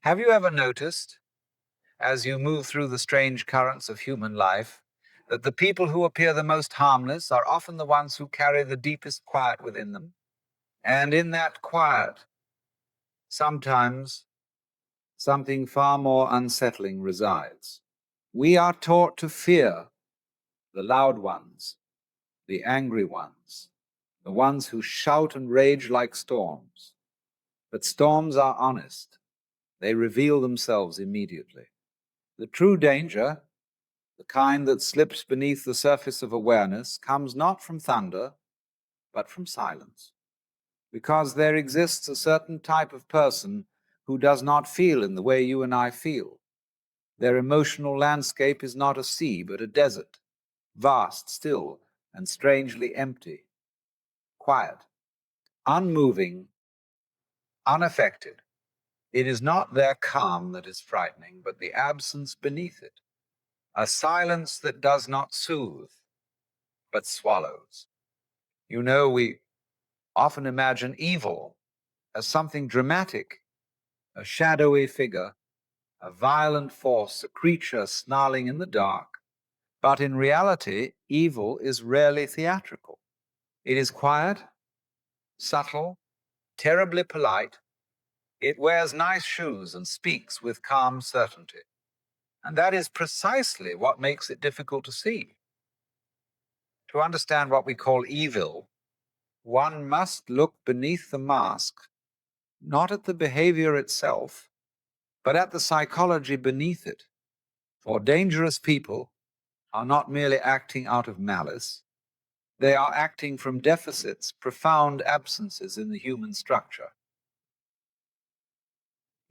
Have you ever noticed, as you move through the strange currents of human life, that the people who appear the most harmless are often the ones who carry the deepest quiet within them? And in that quiet, sometimes something far more unsettling resides. We are taught to fear the loud ones, the angry ones, the ones who shout and rage like storms. But storms are honest. They reveal themselves immediately. The true danger, the kind that slips beneath the surface of awareness, comes not from thunder, but from silence. Because there exists a certain type of person who does not feel in the way you and I feel. Their emotional landscape is not a sea, but a desert, vast, still, and strangely empty, quiet, unmoving, unaffected. It is not their calm that is frightening, but the absence beneath it, a silence that does not soothe, but swallows. You know, we often imagine evil as something dramatic, a shadowy figure, a violent force, a creature snarling in the dark. But in reality, evil is rarely theatrical. It is quiet, subtle, terribly polite. It wears nice shoes and speaks with calm certainty. And that is precisely what makes it difficult to see. To understand what we call evil, one must look beneath the mask, not at the behavior itself, but at the psychology beneath it. For dangerous people are not merely acting out of malice, they are acting from deficits, profound absences in the human structure.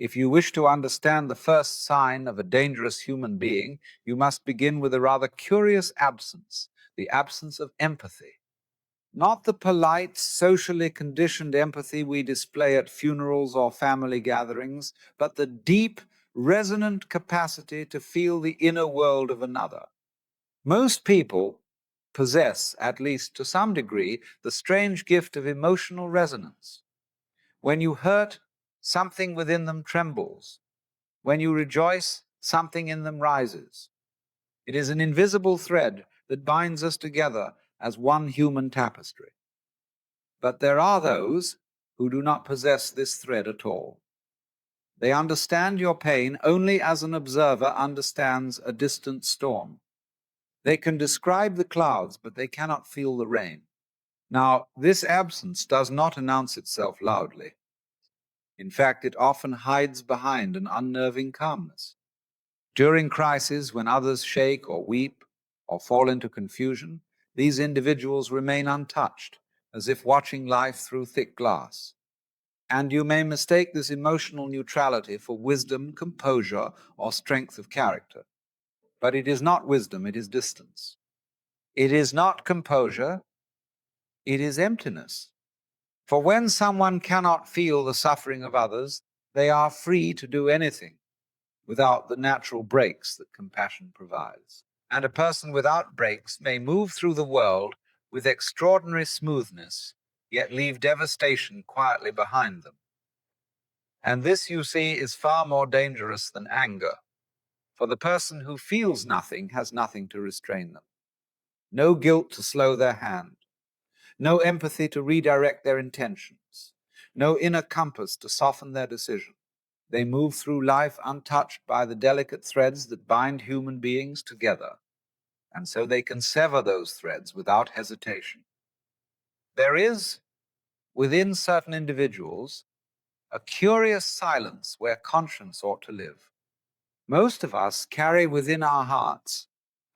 If you wish to understand the first sign of a dangerous human being, you must begin with a rather curious absence, the absence of empathy. Not the polite, socially conditioned empathy we display at funerals or family gatherings, but the deep, resonant capacity to feel the inner world of another. Most people possess, at least to some degree, the strange gift of emotional resonance. When you hurt, something within them trembles. When you rejoice, something in them rises. It is an invisible thread that binds us together as one human tapestry. But there are those who do not possess this thread at all. They understand your pain only as an observer understands a distant storm. They can describe the clouds, but they cannot feel the rain. Now, this absence does not announce itself loudly. In fact, it often hides behind an unnerving calmness. During crises, when others shake or weep or fall into confusion, these individuals remain untouched, as if watching life through thick glass. And you may mistake this emotional neutrality for wisdom, composure, or strength of character. But it is not wisdom, it is distance. It is not composure, it is emptiness. For when someone cannot feel the suffering of others, they are free to do anything without the natural brakes that compassion provides. And a person without brakes may move through the world with extraordinary smoothness, yet leave devastation quietly behind them. And this, you see, is far more dangerous than anger, for the person who feels nothing has nothing to restrain them. No guilt to slow their hand, no empathy to redirect their intentions, no inner compass to soften their decision. They move through life untouched by the delicate threads that bind human beings together, and so they can sever those threads without hesitation. There is, within certain individuals, a curious silence where conscience ought to live. Most of us carry within our hearts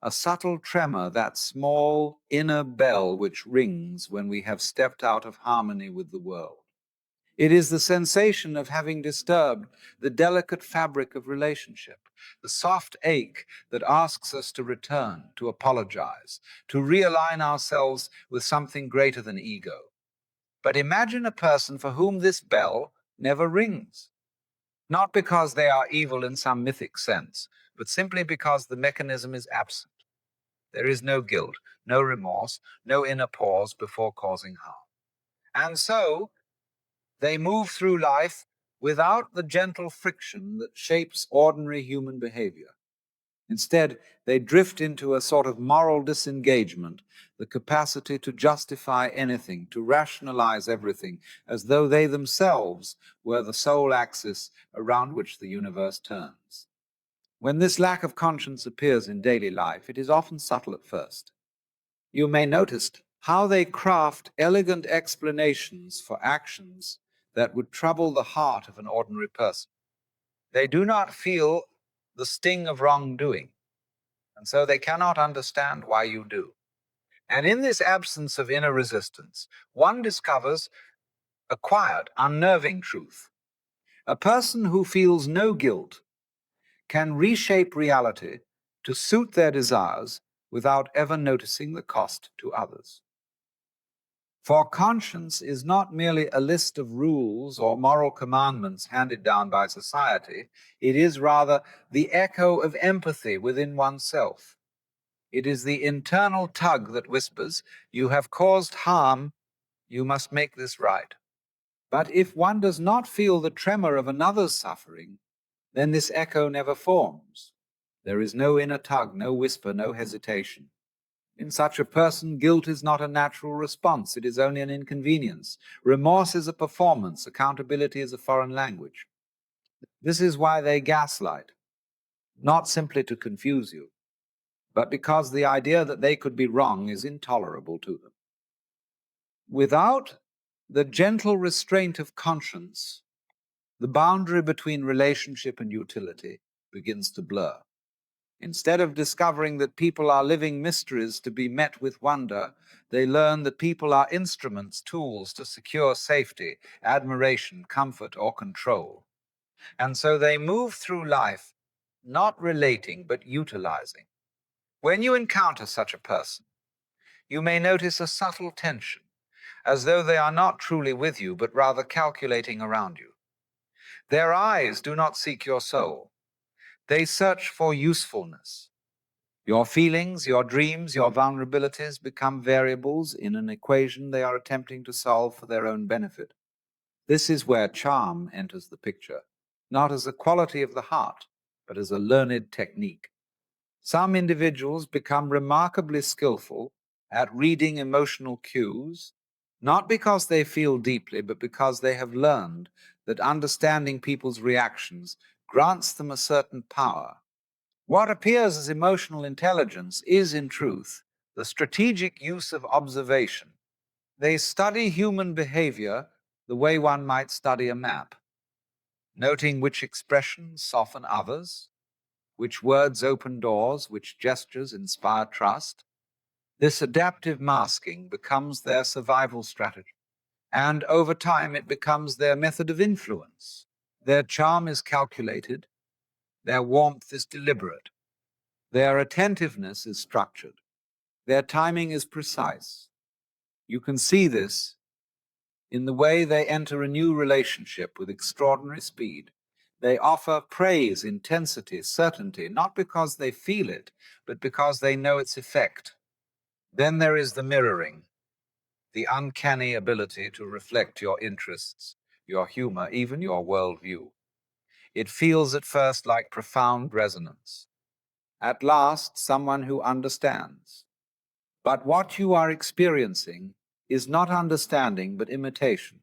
a subtle tremor, that small inner bell which rings when we have stepped out of harmony with the world. It is the sensation of having disturbed the delicate fabric of relationship, the soft ache that asks us to return, to apologize, to realign ourselves with something greater than ego. But imagine a person for whom this bell never rings, not because they are evil in some mythic sense, but simply because the mechanism is absent. There is no guilt, no remorse, no inner pause before causing harm. And so they move through life without the gentle friction that shapes ordinary human behavior. Instead, they drift into a sort of moral disengagement, the capacity to justify anything, to rationalize everything, as though they themselves were the sole axis around which the universe turns. When this lack of conscience appears in daily life, it is often subtle at first. You may notice how they craft elegant explanations for actions that would trouble the heart of an ordinary person. They do not feel the sting of wrongdoing, and so they cannot understand why you do. And in this absence of inner resistance, one discovers a quiet, unnerving truth. A person who feels no guilt can reshape reality to suit their desires without ever noticing the cost to others. For conscience is not merely a list of rules or moral commandments handed down by society, it is rather the echo of empathy within oneself. It is the internal tug that whispers, "You have caused harm, you must make this right." But if one does not feel the tremor of another's suffering, then this echo never forms. There is no inner tug, no whisper, no hesitation. In such a person, guilt is not a natural response, it is only an inconvenience. Remorse is a performance, accountability is a foreign language. This is why they gaslight, not simply to confuse you, but because the idea that they could be wrong is intolerable to them. Without the gentle restraint of conscience, the boundary between relationship and utility begins to blur. Instead of discovering that people are living mysteries to be met with wonder, they learn that people are instruments, tools to secure safety, admiration, comfort, or control. And so they move through life not relating but utilizing. When you encounter such a person, you may notice a subtle tension, as though they are not truly with you, but rather calculating around you. Their eyes do not seek your soul. They search for usefulness. Your feelings, your dreams, your vulnerabilities become variables in an equation they are attempting to solve for their own benefit. This is where charm enters the picture, not as a quality of the heart, but as a learned technique. Some individuals become remarkably skillful at reading emotional cues, not because they feel deeply, but because they have learned that understanding people's reactions grants them a certain power. What appears as emotional intelligence is, in truth, the strategic use of observation. They study human behavior the way one might study a map, noting which expressions soften others, which words open doors, which gestures inspire trust. This adaptive masking becomes their survival strategy, and over time it becomes their method of influence. Their charm is calculated, their warmth is deliberate, their attentiveness is structured, their timing is precise. You can see this in the way they enter a new relationship with extraordinary speed. They offer praise, intensity, certainty, not because they feel it, but because they know its effect. Then there is the mirroring, the uncanny ability to reflect your interests, your humor, even your worldview. It feels at first like profound resonance. At last, someone who understands. But what you are experiencing is not understanding, but imitation,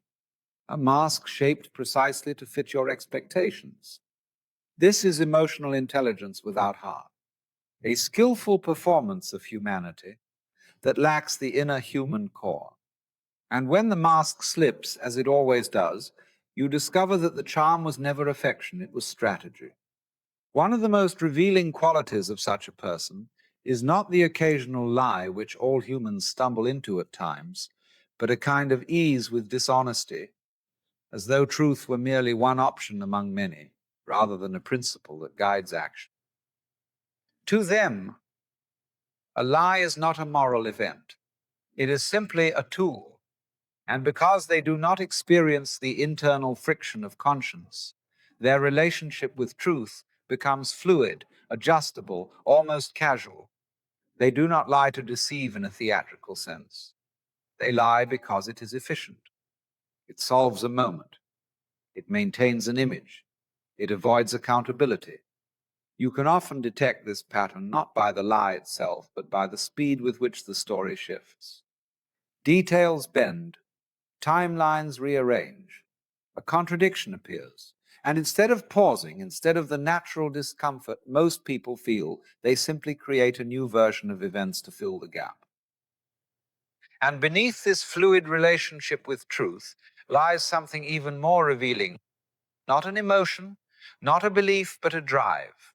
a mask shaped precisely to fit your expectations. This is emotional intelligence without heart, a skillful performance of humanity that lacks the inner human core. And when the mask slips, as it always does, you discover that the charm was never affection, it was strategy. One of the most revealing qualities of such a person is not the occasional lie which all humans stumble into at times, but a kind of ease with dishonesty, as though truth were merely one option among many, rather than a principle that guides action. To them, a lie is not a moral event. It is simply a tool. And because they do not experience the internal friction of conscience, their relationship with truth becomes fluid, adjustable, almost casual. They do not lie to deceive in a theatrical sense. They lie because it is efficient. It solves a moment. It maintains an image. It avoids accountability. You can often detect this pattern not by the lie itself, but by the speed with which the story shifts. Details bend, timelines rearrange, a contradiction appears, and instead of pausing, instead of the natural discomfort most people feel, they simply create a new version of events to fill the gap. And beneath this fluid relationship with truth lies something even more revealing. Not an emotion, not a belief, but a drive.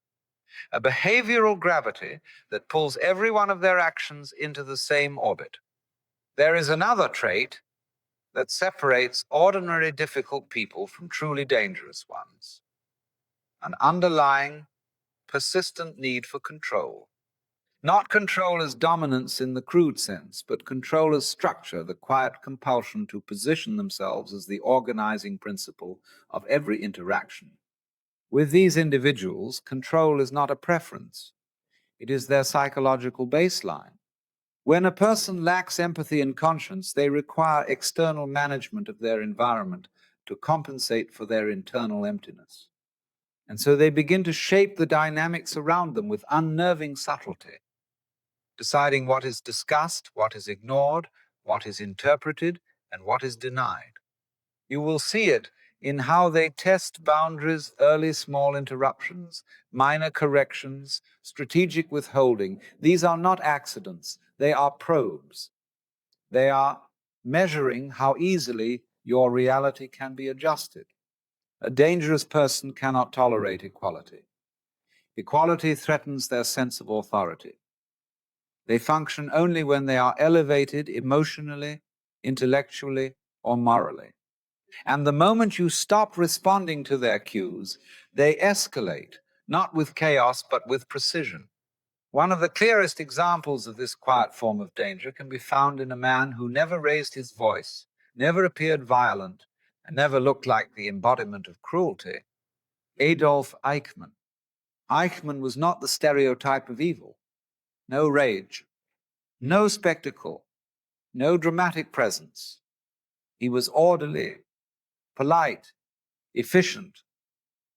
A behavioral gravity that pulls every one of their actions into the same orbit. There is another trait that separates ordinary difficult people from truly dangerous ones. An underlying, persistent need for control. Not control as dominance in the crude sense, but control as structure, the quiet compulsion to position themselves as the organizing principle of every interaction. With these individuals, control is not a preference. It is their psychological baseline. When a person lacks empathy and conscience, they require external management of their environment to compensate for their internal emptiness. And so they begin to shape the dynamics around them with unnerving subtlety, deciding what is discussed, what is ignored, what is interpreted, and what is denied. You will see it in how they test boundaries, early small interruptions, minor corrections, strategic withholding. These are not accidents, they are probes. They are measuring how easily your reality can be adjusted. A dangerous person cannot tolerate equality. Equality threatens their sense of authority. They function only when they are elevated emotionally, intellectually, or morally. And the moment you stop responding to their cues, they escalate, not with chaos, but with precision. One of the clearest examples of this quiet form of danger can be found in a man who never raised his voice, never appeared violent, and never looked like the embodiment of cruelty. Adolf Eichmann. Eichmann was not the stereotype of evil. No rage, no spectacle, no dramatic presence. He was orderly, polite, efficient,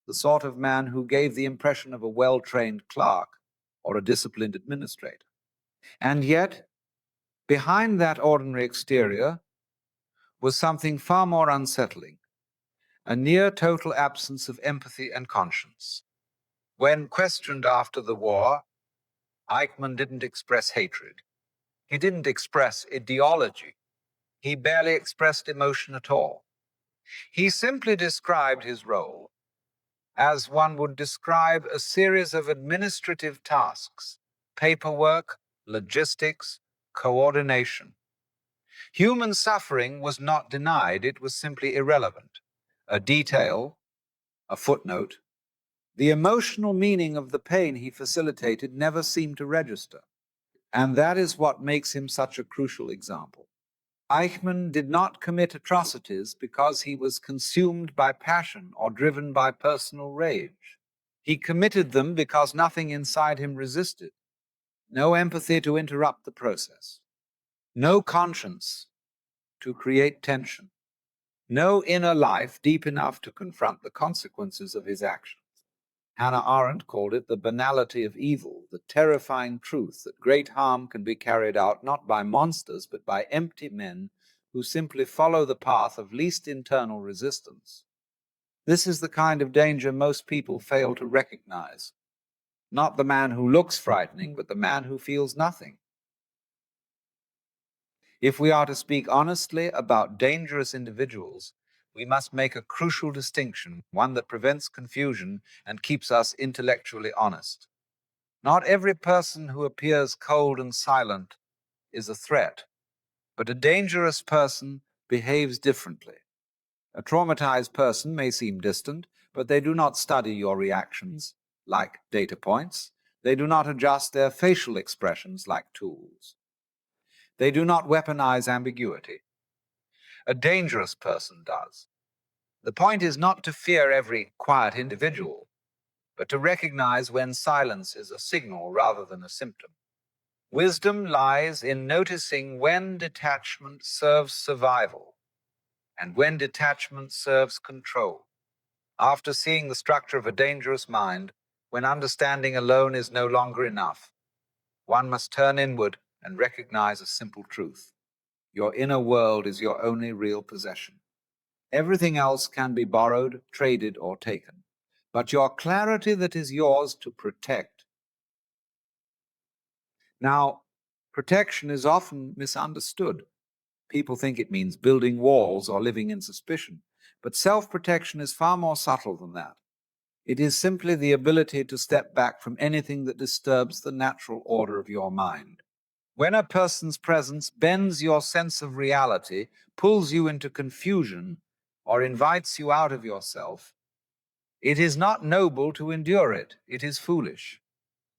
the sort of man who gave the impression of a well-trained clerk or a disciplined administrator. And yet, behind that ordinary exterior was something far more unsettling, a near total absence of empathy and conscience. When questioned after the war, Eichmann didn't express hatred. He didn't express ideology. He barely expressed emotion at all. He simply described his role as one would describe a series of administrative tasks, paperwork, logistics, coordination. Human suffering was not denied, it was simply irrelevant. A detail, a footnote. The emotional meaning of the pain he facilitated never seemed to register. And that is what makes him such a crucial example. Eichmann did not commit atrocities because he was consumed by passion or driven by personal rage. He committed them because nothing inside him resisted. No empathy to interrupt the process. No conscience to create tension. No inner life deep enough to confront the consequences of his actions. Hannah Arendt called it the banality of evil, the terrifying truth that great harm can be carried out not by monsters, but by empty men who simply follow the path of least internal resistance. This is the kind of danger most people fail to recognize. Not the man who looks frightening, but the man who feels nothing. If we are to speak honestly about dangerous individuals, we must make a crucial distinction, one that prevents confusion and keeps us intellectually honest. Not every person who appears cold and silent is a threat, but a dangerous person behaves differently. A traumatized person may seem distant, but they do not study your reactions like data points. They do not adjust their facial expressions like tools. They do not weaponize ambiguity. A dangerous person does. The point is not to fear every quiet individual, but to recognize when silence is a signal rather than a symptom. Wisdom lies in noticing when detachment serves survival and when detachment serves control. After seeing the structure of a dangerous mind, when understanding alone is no longer enough, one must turn inward and recognize a simple truth. Your inner world is your only real possession. Everything else can be borrowed, traded, or taken. But your clarity that is yours to protect. Now, protection is often misunderstood. People think it means building walls or living in suspicion. But self-protection is far more subtle than that. It is simply the ability to step back from anything that disturbs the natural order of your mind. When a person's presence bends your sense of reality, pulls you into confusion, or invites you out of yourself, it is not noble to endure it. It is foolish.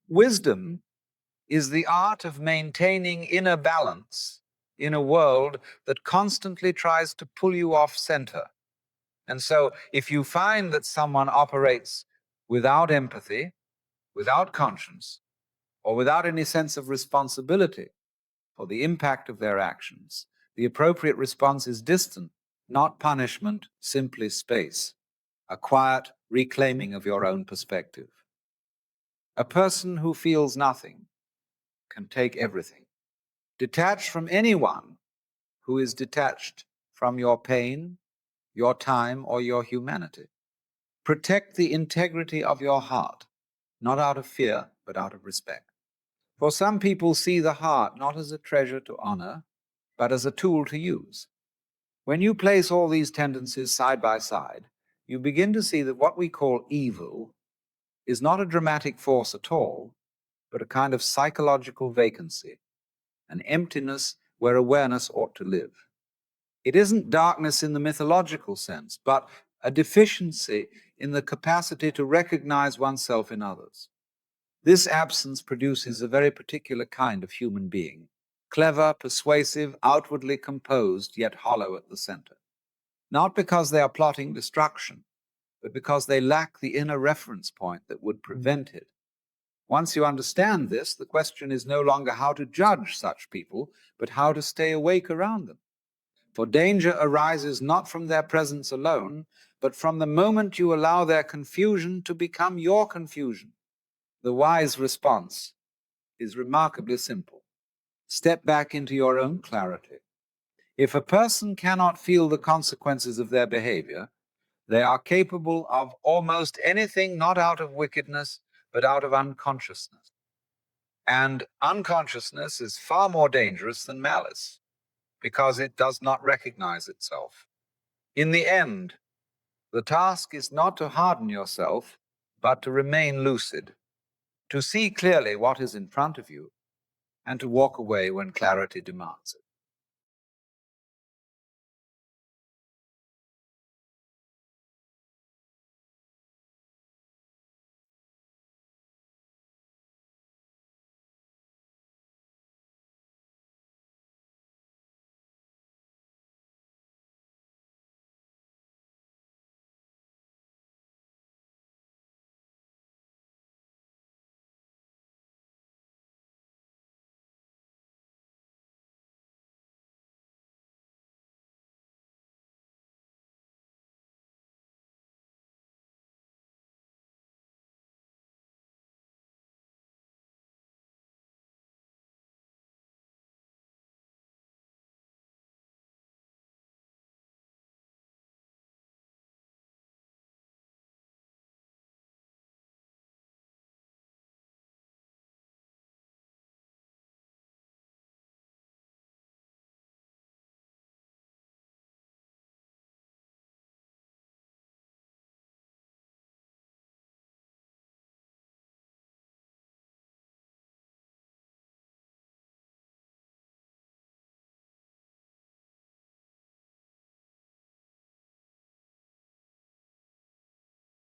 Wisdom is the art of maintaining inner balance in a world that constantly tries to pull you off center. And so, if you find that someone operates without empathy, without conscience, or without any sense of responsibility for the impact of their actions, the appropriate response is distant, not punishment, simply space, a quiet reclaiming of your own perspective. A person who feels nothing can take everything. Detach from anyone who is detached from your pain, your time, or your humanity. Protect the integrity of your heart, not out of fear, but out of respect. For some people see the heart not as a treasure to honor, but as a tool to use. When you place all these tendencies side by side, you begin to see that what we call evil is not a dramatic force at all, but a kind of psychological vacancy, an emptiness where awareness ought to live. It isn't darkness in the mythological sense, but a deficiency in the capacity to recognize oneself in others. This absence produces a very particular kind of human being, clever, persuasive, outwardly composed, yet hollow at the center. Not because they are plotting destruction, but because they lack the inner reference point that would prevent it. Once you understand this, the question is no longer how to judge such people, but how to stay awake around them. For danger arises not from their presence alone, but from the moment you allow their confusion to become your confusion. The wise response is remarkably simple. Step back into your own clarity. If a person cannot feel the consequences of their behavior, they are capable of almost anything not out of wickedness, but out of unconsciousness. And unconsciousness is far more dangerous than malice, because it does not recognize itself. In the end, the task is not to harden yourself, but to remain lucid, to see clearly what is in front of you, and to walk away when clarity demands it.